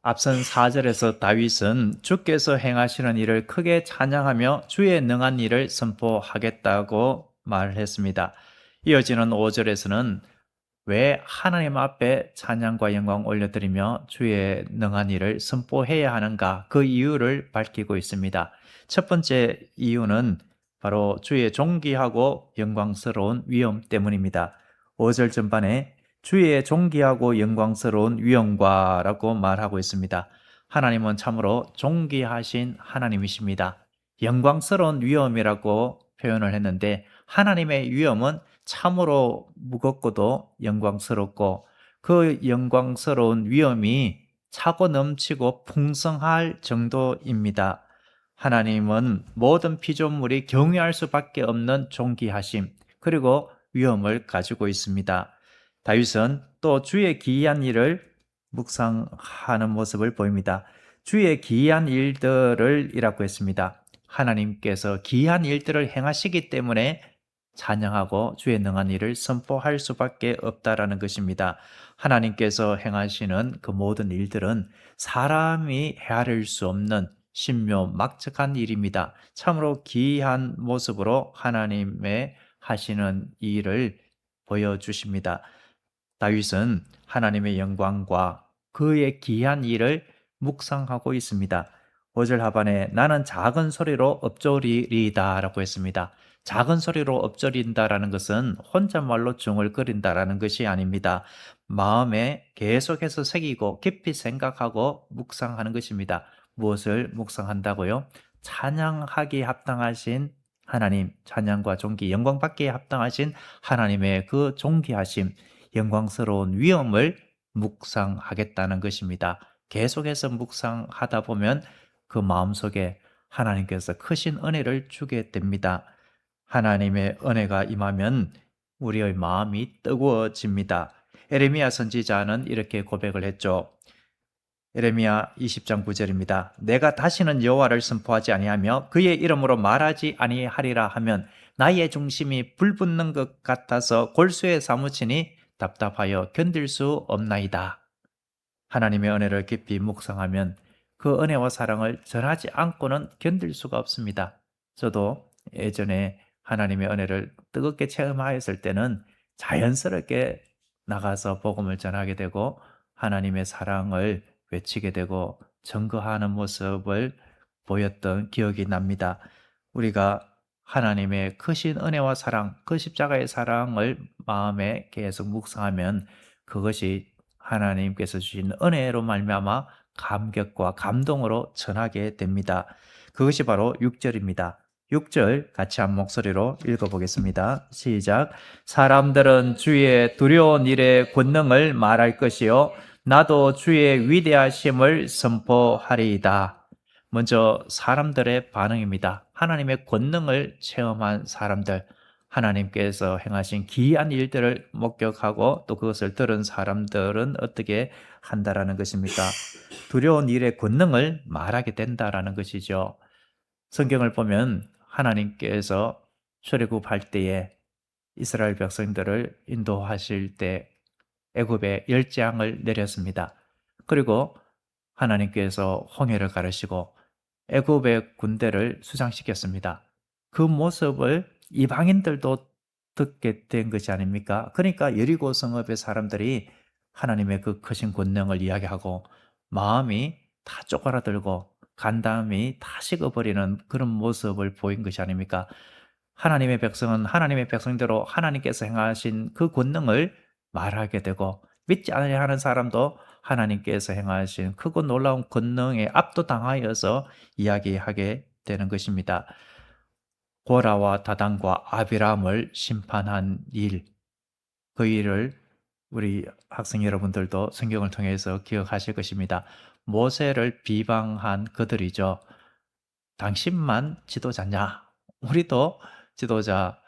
앞선 4절에서 다윗은 주께서 행하시는 일을 크게 찬양하며 주의 능한 일을 선포하겠다고 말을 했습니다. 이어지는 5절에서는 왜 하나님 앞에 찬양과 영광 올려드리며 주의 능한 일을 선포해야 하는가, 그 이유를 밝히고 있습니다. 첫 번째 이유는 바로 주의 존귀하고 영광스러운 위엄 때문입니다. 5절 전반에 주의 존귀하고 영광스러운 위엄과라고 말하고 있습니다. 하나님은 참으로 존귀하신 하나님이십니다. 영광스러운 위엄이라고 표현을 했는데, 하나님의 위엄은 참으로 무겁고도 영광스럽고, 그 영광스러운 위엄이 차고 넘치고 풍성할 정도입니다. 하나님은 모든 피조물이 경외할 수밖에 없는 존귀하심, 그리고 위엄을 가지고 있습니다. 다윗은 또 주의 기이한 일을 묵상하는 모습을 보입니다. 주의 기이한 일들을 이라고 했습니다. 하나님께서 기이한 일들을 행하시기 때문에 찬양하고 주의 능한 일을 선포할 수밖에 없다라는 것입니다. 하나님께서 행하시는 그 모든 일들은 사람이 헤아릴 수 없는 신묘막측한 일입니다. 참으로 기이한 모습으로 하나님의 하시는 일을 보여주십니다. 다윗은 하나님의 영광과 그의 기이한 일을 묵상하고 있습니다. 5절 하반에 나는 작은 소리로 엎조리리다 라고 했습니다. 작은 소리로 엎조린다라는 것은 혼잣말로 중얼거린다라는 것이 아닙니다. 마음에 계속해서 새기고 깊이 생각하고 묵상하는 것입니다. 무엇을 묵상한다고요? 찬양하기에 합당하신 하나님, 찬양과 존귀, 영광받기에 합당하신 하나님의 그 존귀하심, 영광스러운 위엄을 묵상하겠다는 것입니다. 계속해서 묵상하다 보면 그 마음속에 하나님께서 크신 은혜를 주게 됩니다. 하나님의 은혜가 임하면 우리의 마음이 뜨거워집니다. 에레미야 선지자는 이렇게 고백을 했죠. 에레미야 20장 9절입니다. 내가 다시는 여호와를 선포하지 아니하며 그의 이름으로 말하지 아니하리라 하면 나의 중심이 불붙는 것 같아서 골수에 사무치니 답답하여 견딜 수 없나이다. 하나님의 은혜를 깊이 묵상하면 그 은혜와 사랑을 전하지 않고는 견딜 수가 없습니다. 저도 예전에 하나님의 은혜를 뜨겁게 체험하였을 때는 자연스럽게 나가서 복음을 전하게 되고 하나님의 사랑을 외치게 되고 증거하는 모습을 보였던 기억이 납니다. 우리가 하나님의 크신 은혜와 사랑, 그 십자가의 사랑을 마음에 계속 묵상하면 그것이 하나님께서 주신 은혜로 말미암아 감격과 감동으로 전하게 됩니다. 그것이 바로 6절입니다. 6절 같이 한 목소리로 읽어보겠습니다. 시작. 사람들은 주의 두려운 일의 권능을 말할 것이요 나도 주의 위대하심을 선포하리이다. 먼저 사람들의 반응입니다. 하나님의 권능을 체험한 사람들, 하나님께서 행하신 기이한 일들을 목격하고 또 그것을 들은 사람들은 어떻게 한다라는 것입니까? 두려운 일의 권능을 말하게 된다라는 것이죠. 성경을 보면 하나님께서 출애굽할 때에 이스라엘 백성들을 인도하실 때 애굽에 열재앙을 내렸습니다. 그리고 하나님께서 홍해를 가르시고 애굽의 군대를 수장시켰습니다. 그 모습을 이방인들도 듣게 된 것이 아닙니까? 그러니까 여리고 성읍의 사람들이 하나님의 그 크신 권능을 이야기하고 마음이 다 쪼그라들고 간담이 다 식어버리는 그런 모습을 보인 것이 아닙니까? 하나님의 백성은 하나님의 백성대로 하나님께서 행하신 그 권능을 말하게 되고, 믿지 않으려 하는 사람도 하나님께서 행하신 크고 놀라운 권능에 압도당하여서 이야기하게 되는 것입니다. 고라와 다단과 아비람을 심판한 일, 그 일을 우리 학생 여러분들도 성경을 통해서 기억하실 것입니다. 모세를 비방한 그들이죠. 당신만 지도자냐? 우리도 지도자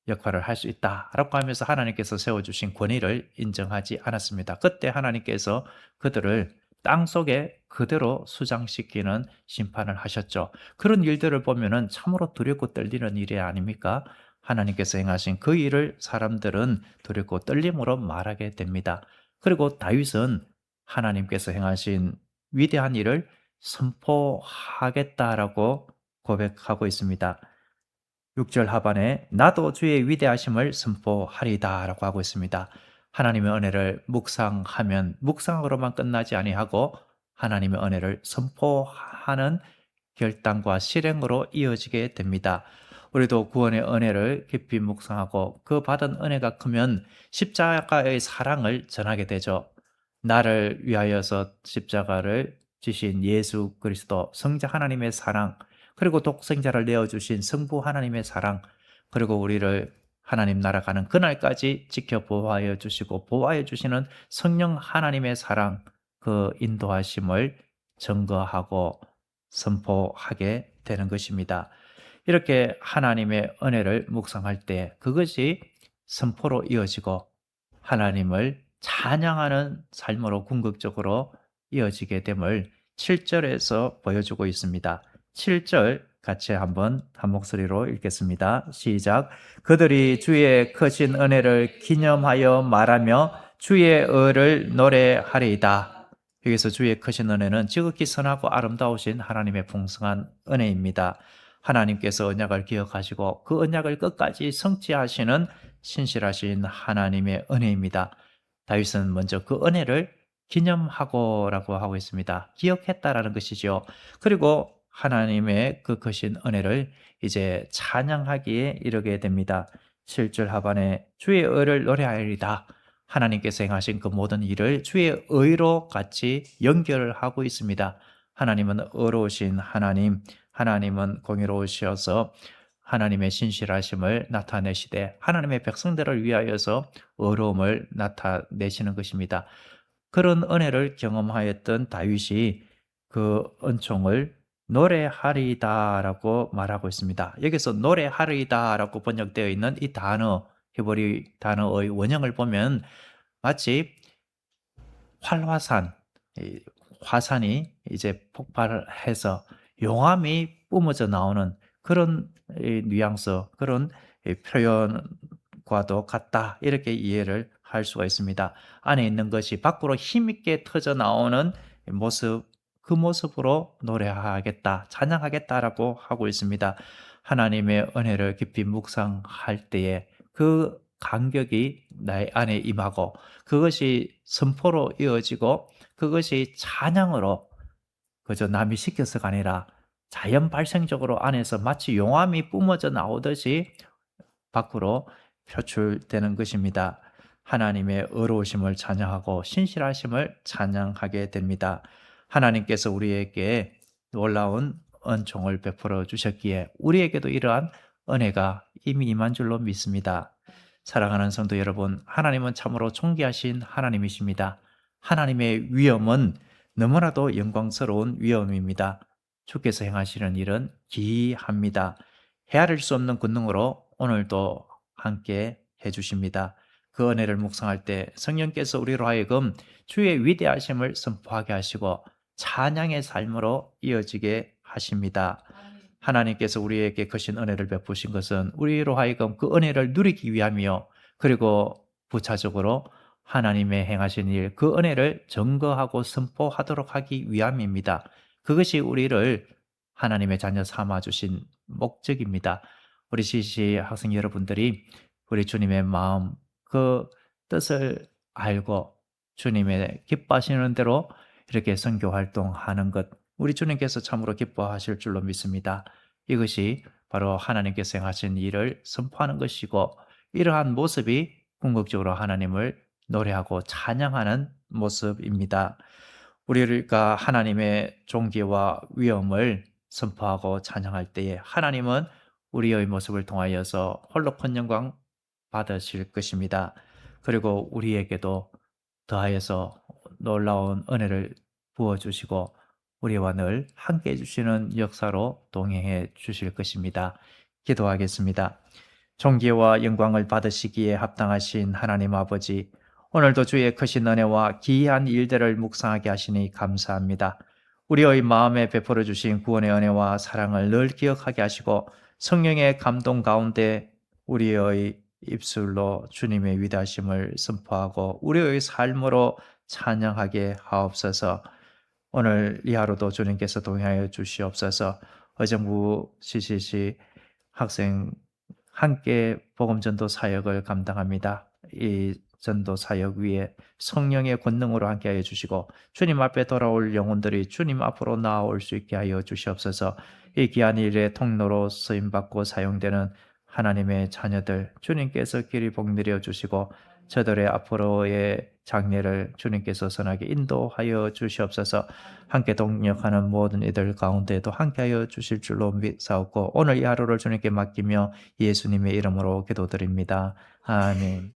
역할을 할 수 있다라고 하면서 하나님께서 세워주신 권위를 인정하지 않았습니다. 그때 하나님께서 그들을 땅속에 그대로 수장시키는 심판을 하셨죠. 그런 일들을 보면은 참으로 두렵고 떨리는 일이 아닙니까? 하나님께서 행하신 그 일을 사람들은 두렵고 떨림으로 말하게 됩니다. 그리고 다윗은 하나님께서 행하신 위대한 일을 선포하겠다라고 고백하고 있습니다. 6절 하반에 나도 주의 위대하심을 선포하리다라고 하고 있습니다. 하나님의 은혜를 묵상하면 묵상으로만 끝나지 아니하고 하나님의 은혜를 선포하는 결단과 실행으로 이어지게 됩니다. 우리도 구원의 은혜를 깊이 묵상하고 그 받은 은혜가 크면 십자가의 사랑을 전하게 되죠. 나를 위하여서 십자가를 지신 예수 그리스도 성자 하나님의 사랑, 그리고 독생자를 내어주신 성부 하나님의 사랑, 그리고 우리를 하나님 나라 가는 그날까지 지켜 보호하여 주시고 보호하여 주시는 성령 하나님의 사랑, 그 인도하심을 증거하고 선포하게 되는 것입니다. 이렇게 하나님의 은혜를 묵상할 때 그것이 선포로 이어지고 하나님을 찬양하는 삶으로 궁극적으로 이어지게 됨을 7절에서 보여주고 있습니다. 7절 같이 한번 한 목소리로 읽겠습니다. 시작. 그들이 주의 크신 은혜를 기념하여 말하며 주의 의를 노래하리이다. 여기서 주의 크신 은혜는 지극히 선하고 아름다우신 하나님의 풍성한 은혜입니다. 하나님께서 언약을 기억하시고 그 언약을 끝까지 성취하시는 신실하신 하나님의 은혜입니다. 다윗은 먼저 그 은혜를 기념하고라고 하고 있습니다. 기억했다라는 것이죠. 그리고 하나님의 그 크신 은혜를 이제 찬양하기에 이르게 됩니다. 7절 하반에 주의 의를 노래하리이다. 하나님께서 행하신 그 모든 일을 주의 의로 같이 연결하고 있습니다. 하나님은 의로우신 하나님, 하나님은 공의로우셔서 하나님의 신실하심을 나타내시되 하나님의 백성들을 위하여서 의로움을 나타내시는 것입니다. 그런 은혜를 경험하였던 다윗이 그 은총을 노래하리다라고 말하고 있습니다. 여기서 노래하리다라고 번역되어 있는 이 단어, 히브리 단어의 원형을 보면 마치 활화산, 이 화산이 이제 폭발해서 용암이 뿜어져 나오는 그런 뉘앙스, 그런 표현과도 같다. 이렇게 이해를 할 수가 있습니다. 안에 있는 것이 밖으로 힘있게 터져 나오는 모습, 그 모습으로 노래하겠다, 찬양하겠다라고 하고 있습니다. 하나님의 은혜를 깊이 묵상할 때에 그 감격이 나의 안에 임하고 그것이 선포로 이어지고 그것이 찬양으로 그저 남이 시켜서가 아니라 자연 발생적으로 안에서 마치 용암이 뿜어져 나오듯이 밖으로 표출되는 것입니다. 하나님의 의로우심을 찬양하고 신실하심을 찬양하게 됩니다. 하나님께서 우리에게 놀라운 은총을 베풀어 주셨기에 우리에게도 이러한 은혜가 이미 임한 줄로 믿습니다. 사랑하는 성도 여러분, 하나님은 참으로 존귀하신 하나님이십니다. 하나님의 위엄은 너무나도 영광스러운 위엄입니다. 주께서 행하시는 일은 기이합니다. 헤아릴 수 없는 권능으로 오늘도 함께 해주십니다. 그 은혜를 묵상할 때 성령께서 우리로 하여금 주의 위대하심을 선포하게 하시고 찬양의 삶으로 이어지게 하십니다. 하나님께서 우리에게 크신 은혜를 베푸신 것은 우리로 하여금 그 은혜를 누리기 위함이요. 그리고 부차적으로 하나님의 행하신 일, 그 은혜를 증거하고 선포하도록 하기 위함입니다. 그것이 우리를 하나님의 자녀 삼아 주신 목적입니다. 우리 CC 학생 여러분들이 우리 주님의 마음, 그 뜻을 알고 주님의 기뻐하시는 대로 이렇게 선교 활동하는 것, 우리 주님께서 참으로 기뻐하실 줄로 믿습니다. 이것이 바로 하나님께서 행하신 일을 선포하는 것이고 이러한 모습이 궁극적으로 하나님을 노래하고 찬양하는 모습입니다. 우리가 하나님의 존귀와 위엄을 선포하고 찬양할 때에 하나님은 우리의 모습을 통하여서 홀로 큰 영광 받으실 것입니다. 그리고 우리에게도 더하여서 놀라운 은혜를 부어주시고 우리와 늘 함께 해주시는 역사로 동행해 주실 것입니다. 기도하겠습니다. 존귀와 영광을 받으시기에 합당하신 하나님 아버지, 오늘도 주의 크신 은혜와 기이한 일들을 묵상하게 하시니 감사합니다. 우리의 마음에 베풀어 주신 구원의 은혜와 사랑을 늘 기억하게 하시고 성령의 감동 가운데 우리의 입술로 주님의 위대하심을 선포하고 우리의 삶으로 찬양하게 하옵소서. 오늘 이 하루도 주님께서 동행하여 주시옵소서. 의정부 CCC 학생 함께 복음 전도 사역을 감당합니다. 이 전도 사역 위에 성령의 권능으로 함께하여 주시고 주님 앞에 돌아올 영혼들이 주님 앞으로 나아올 수 있게 하여 주시옵소서. 이 귀한 일의 통로로 쓰임 받고 사용되는 하나님의 자녀들 주님께서 길이 복내려 주시고 저들의 앞으로의 장래를 주님께서 선하게 인도하여 주시옵소서. 함께 동력하는 모든 이들 가운데도 함께하여 주실 줄로 믿사옵고 오늘 이 하루를 주님께 맡기며 예수님의 이름으로 기도드립니다. 아멘.